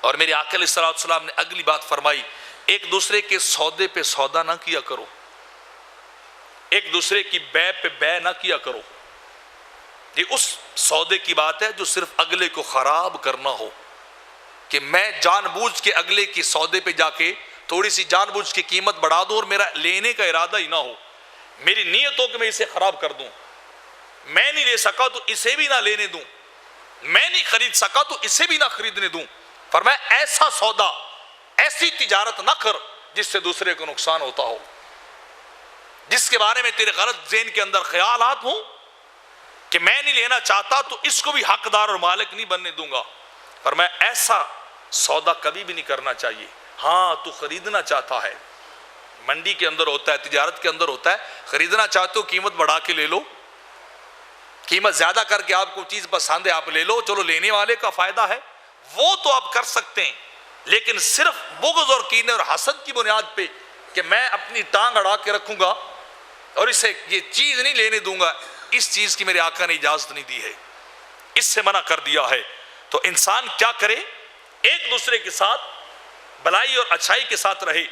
اور میرے آقا علیہ السلام نے اگلی بات فرمائی، ایک دوسرے کے سودے پہ سودا نہ کیا کرو، ایک دوسرے کی بے پہ بے نہ کیا کرو۔ یہ اس سودے کی بات ہے جو صرف اگلے کو خراب کرنا ہو، کہ میں جان بوجھ کے اگلے کی سودے پہ جا کے تھوڑی سی جان بوجھ کی قیمت بڑھا دوں اور میرا لینے کا ارادہ ہی نہ ہو، میری نیت ہو کہ میں اسے خراب کر دوں، میں نہیں لے سکا تو اسے بھی نہ لینے دوں، میں نہیں خرید سکا تو اسے بھی نہ خریدنے دوں۔ فرمایا ایسا سودا، ایسی تجارت نہ کر جس سے دوسرے کو نقصان ہوتا ہو، جس کے بارے میں تیرے غلط ذہن کے اندر خیالات ہوں کہ میں نہیں لینا چاہتا تو اس کو بھی حقدار اور مالک نہیں بننے دوں گا۔ فرمایا ایسا سودا کبھی بھی نہیں کرنا چاہیے۔ ہاں تو خریدنا چاہتا ہے، منڈی کے اندر ہوتا ہے، تجارت کے اندر ہوتا ہے، خریدنا چاہتے ہو قیمت بڑھا کے لے لو، قیمت زیادہ کر کے آپ کو چیز پسند ہے آپ لے لو، چلو لینے والے کا فائدہ ہے، وہ تو آپ کر سکتے ہیں، لیکن صرف بغض اور کینے اور حسد کی بنیاد پہ کہ میں اپنی ٹانگ اڑا کے رکھوں گا اور اسے یہ چیز نہیں لینے دوں گا، اس چیز کی میرے آقا نے اجازت نہیں دی ہے، اس سے منع کر دیا ہے۔ تو انسان کیا کرے؟ ایک دوسرے کے ساتھ بھلائی اور اچھائی کے ساتھ رہے۔